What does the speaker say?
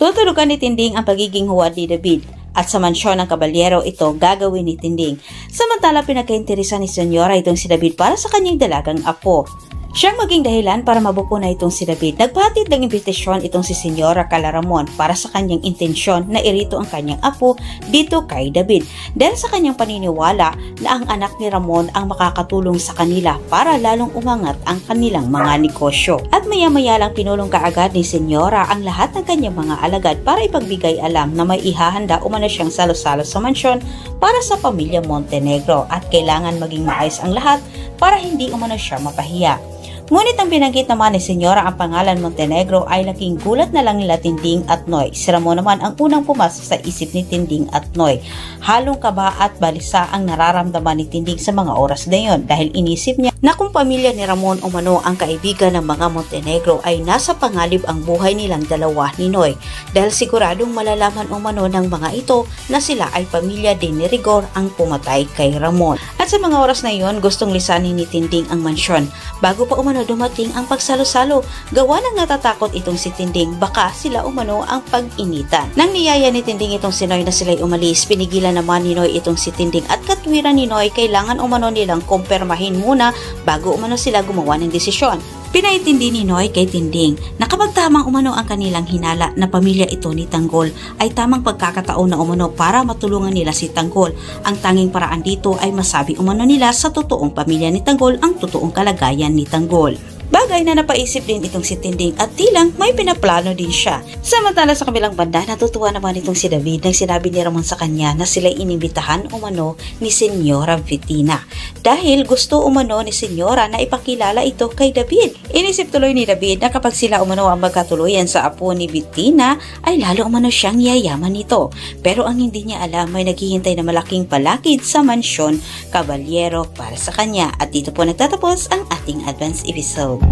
Tutulugan ni Tinding ang pagiging huwad ni David at sa mansyon ng kabalyero ito gagawin ni Tinding. Samantala pinagkainteresan ni Senyora itong si David para sa kanyang dalagang apo. Siyang maging dahilan para mabuko na itong si David. Nagpahatid ng imbitasyon itong si Senyora Calaramon para sa kanyang intensyon na irito ang kanyang apo dito kay David. Dahil sa kanyang paniniwala na ang anak ni Ramon ang makakatulong sa kanila para lalong umangat ang kanilang mga negosyo. At maya-maya lang pinulong kaagad ni Senyora ang lahat ng kanyang mga alagad para ipagbigay alam na may ihahanda umano siyang salo-salo sa mansyon para sa pamilya Montenegro at kailangan maging maayos ang lahat para hindi umano siya mapahiya. Ngunit ang binanggit naman ni Senyora ang pangalan Montenegro ay laking gulat na lang nila Tinding at Noy. Si Ramon naman ang unang pumasok sa isip ni Tinding at Noy. Halong kaba at balisa ang nararamdaman ni Tinding sa mga oras na yon dahil inisip niya na kung pamilya ni Ramon umano ang kaibigan ng mga Montenegro ay nasa pangalib ang buhay nilang dalawa ni Noy dahil siguradong malalaman umano ng mga ito na sila ay pamilya din ni Rigor ang pumatay kay Ramon. At sa mga oras na yon gustong lisanin ni Tinding ang mansyon bago pa umano dumating ang pagsalo-salo. Gawa ng natatakot itong si Tinding baka sila umano ang pag-initan. Nang niyaya ni Tinding itong si Noy na sila'y umalis, pinigilan naman ni Noy itong si Tinding at katwiran ni Noy kailangan umano nilang kumpirmahin muna bago umano sila gumawa ng desisyon. Pinaintindi ni Noy kay Tinding na kapag tamang umano ang kanilang hinala na pamilya ito ni Tanggol ay tamang pagkakataon na umano para matulungan nila si Tanggol. Ang tanging paraan dito ay masabi umano nila sa totoong pamilya ni Tanggol ang totoong kalagayan ni Tanggol. Bagay na napaisip din itong si Tinding at tilang may pinaplano din siya. Samantala sa kabilang banda, natutuwa naman itong si David nang sinabi ni Ramon sa kanya na sila'y inimbitahan umano ni Senyora Bettina. Dahil gusto umano ni Senyora na ipakilala ito kay David. Inisip tuloy ni David na kapag sila umano ang magkatuluyan sa apo ni Bettina ay lalo umano siyang yayaman nito. Pero ang hindi niya alam may naghihintay na malaking palakid sa mansyon kabalyero para sa kanya. At dito po nagtatapos ang ating advance episode.